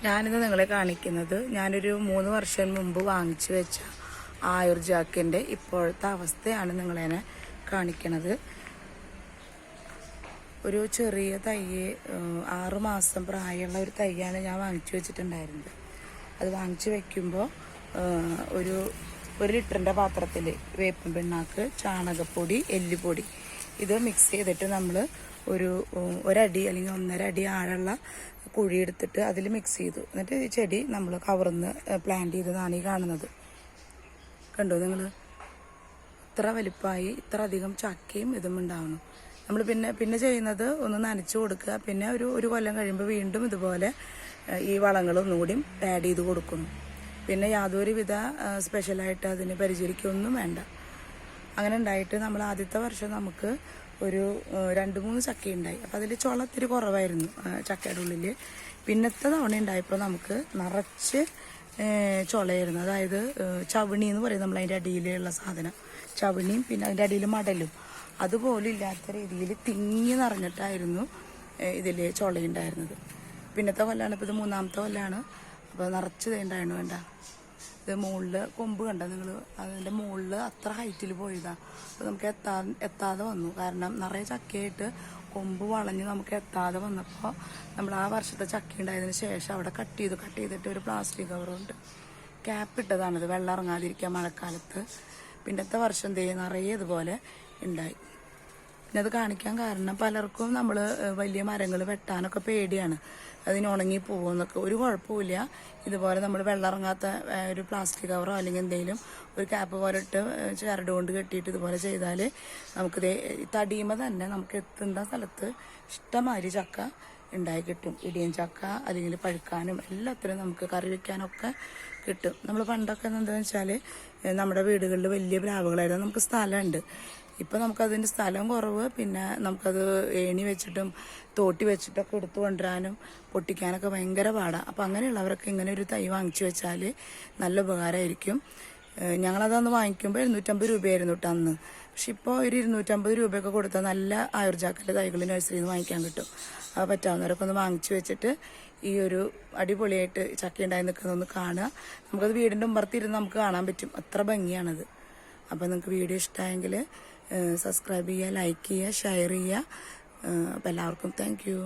ഞാനിത് നിങ്ങളെ കാണിക്കുന്നത് ഞാനൊരു 3 വർഷം മുമ്പ് വാങ്ങിച്ചു വെച്ച ആയുർ ജാക്കിൻ്റെ ഇപ്പോഴത്തെ അവസ്ഥയാണ് നിങ്ങളെ കാണിക്കണത്. ഒരു ചെറിയ തൈ 6 മാസം പ്രായമുള്ള ഒരു തൈയാണ് ഞാൻ വാങ്ങിച്ചു വെച്ചിട്ടുണ്ടായിരുന്നത്. അത് വാങ്ങിച്ചു വെക്കുമ്പോൾ ഒരു ലിറ്ററിൻ്റെ പാത്രത്തിൽ വേപ്പിൻ പിണ്ണാക്ക്, ചാണകപ്പൊടി, എല്ലുപൊടി ഇത് മിക്സ് ചെയ്തിട്ട് നമ്മൾ ഒരടി അല്ലെങ്കിൽ 1.5 അടി ആഴമുള്ള കുഴി എടുത്തിട്ട് അതിൽ മിക്സ് ചെയ്തു. എന്നിട്ട് ഈ ചെടി നമ്മൾ കവർന്ന് പ്ലാന്റ് ചെയ്തതാണ് ഈ കാണുന്നത്. കണ്ടോ നിങ്ങൾ? ഇത്ര വലിപ്പമായി, ഇത്ര അധികം ചക്കയും ഇതും ഉണ്ടാവണം. നമ്മൾ പിന്നെ ചെയ്യുന്നത് ഒന്ന് നനച്ചു കൊടുക്കുക. പിന്നെ ഒരു കൊല്ലം കഴിയുമ്പോൾ വീണ്ടും ഇതുപോലെ ഈ വളങ്ങളൊന്നും കൂടി ആഡ് ചെയ്ത് കൊടുക്കുന്നു. പിന്നെ യാതൊരുവിധ സ്പെഷ്യലായിട്ട് അതിന് പരിചരിക്കൊന്നും വേണ്ട. അങ്ങനെ ഉണ്ടായിട്ട് നമ്മൾ ആദ്യത്തെ വർഷം നമുക്ക് ഒരു 2-3 ചക്ക ഉണ്ടായി. അപ്പം അതിൽ ചുള ഇത്തിരി കുറവായിരുന്നു ചക്കയുടെ ഉള്ളിൽ. പിന്നത്തെ തവണ ഉണ്ടായപ്പോൾ നമുക്ക് നിറച്ച് ചുളയായിരുന്നു. അതായത് ചവിണി എന്ന് പറയും നമ്മൾ അതിൻ്റെ അടിയിലുള്ള സാധനം. ചവിണിയും പിന്നെ അതിൻ്റെ അടിയിൽ മടലും അതുപോലും ഇല്ലാത്ത രീതിയിൽ തിങ്ങി നിറഞ്ഞിട്ടായിരുന്നു ഇതിൽ ചുളയുണ്ടായിരുന്നത്. പിന്നത്തെ കൊല്ലാണ്, ഇപ്പോൾ ഇത് 3ാമത്തെ കൊല്ലാണ്. അപ്പോൾ നിറച്ച് ഉണ്ടായിരുന്നു. വേണ്ട, ഇത് മുകളിൽ കൊമ്പ് കണ്ട നിങ്ങൾ? അതിൻ്റെ മുകളിൽ അത്ര ഹൈറ്റിൽ പോയതാണ്. അപ്പോൾ നമുക്ക് എത്താതെ വന്നു. കാരണം നിറയെ ചക്കയായിട്ട് കൊമ്പ് വളഞ്ഞ് നമുക്ക് എത്താതെ വന്നപ്പോൾ നമ്മൾ ആ വർഷത്തെ ചക്ക ഉണ്ടായതിന് ശേഷം അവിടെ കട്ട് ചെയ്തിട്ട് ഒരു പ്ലാസ്റ്റിക് കവറുണ്ട് ക്യാപ്പ് ഇട്ടതാണിത്, വെള്ളം ഇറങ്ങാതിരിക്കാൻ മഴക്കാലത്ത്. പിന്നത്തെ വർഷം നിറയെ ഇതുപോലെ ഉണ്ടായി. പിന്നെ അത് കാണിക്കാൻ കാരണം പലർക്കും നമ്മൾ വലിയ മരങ്ങൾ വെട്ടാനൊക്കെ പേടിയാണ്, അതിന് ഉണങ്ങി പോകുമെന്നൊക്കെ. ഒരു കുഴപ്പമില്ല. ഇതുപോലെ നമ്മൾ വെള്ളം ഇറങ്ങാത്ത ഒരു പ്ലാസ്റ്റിക് കവറോ അല്ലെങ്കിൽ എന്തെങ്കിലും ഒരു ക്യാപ്പ് പോലെ ഇട്ട് ചരട് കൊണ്ട് കെട്ടിയിട്ട് ഇതുപോലെ ചെയ്താൽ നമുക്കിത് തടിയുമ്പോൾ തന്നെ നമുക്ക് എത്തുന്ന സ്ഥലത്ത് ഇഷ്ടമാതിരി ചക്ക ഉണ്ടായി കിട്ടും. ഇടിയൻ ചക്ക അല്ലെങ്കിൽ പഴുക്കാനും എല്ലാത്തിനും നമുക്ക് കറി വയ്ക്കാനൊക്കെ കിട്ടും. നമ്മൾ പണ്ടൊക്കെ എന്താണെന്ന് വെച്ചാൽ നമ്മുടെ വീടുകളിൽ വലിയ പ്ലാവുകളായിരുന്നു, നമുക്ക് സ്ഥലമുണ്ട്. ഇപ്പം നമുക്കതിൻ്റെ സ്ഥലം കുറവ്. പിന്നെ നമുക്കത് ഏണി വെച്ചിട്ടും തോട്ടി വെച്ചിട്ടൊക്കെ എടുത്തു കൊണ്ടുവരാനും പൊട്ടിക്കാനൊക്കെ ഭയങ്കര പാടാണ്. അപ്പം അങ്ങനെയുള്ളവരൊക്കെ ഇങ്ങനെ ഒരു തൈ വാങ്ങിച്ചു വെച്ചാൽ നല്ല ഉപകാരമായിരിക്കും. ഞങ്ങളതന്ന് വാങ്ങിക്കുമ്പോൾ 750 രൂപയായിരുന്നു കേട്ടോ അന്ന്. പക്ഷെ ഇപ്പോൾ ഒരു 250 രൂപയൊക്കെ കൊടുത്താൽ നല്ല ആയുർജാക്കിൻ്റെ തൈകൾ നഴ്സറിയിൽ നിന്ന് വാങ്ങിക്കാൻ കിട്ടും. അത് പറ്റാവുന്നവരൊക്കെ ഒന്ന് വാങ്ങിച്ചു വെച്ചിട്ട് ഈ ഒരു അടിപൊളിയായിട്ട് ചക്ക ഉണ്ടായി നിൽക്കുന്നതൊന്ന് കാണുക. നമുക്കത് വീടിൻ്റെ ഉമ്പർത്തിരുന്ന് നമുക്ക് കാണാൻ പറ്റും, അത്ര ഭംഗിയാണത്. അപ്പോൾ നിങ്ങൾക്ക് വീഡിയോ ഇഷ്ടമായെങ്കിൽ സബ്സ്ക്രൈബ് ചെയ്യുക, ലൈക്ക് ചെയ്യുക, ഷെയർ ചെയ്യുക. അപ്പോൾ എല്ലാവർക്കും താങ്ക് യു.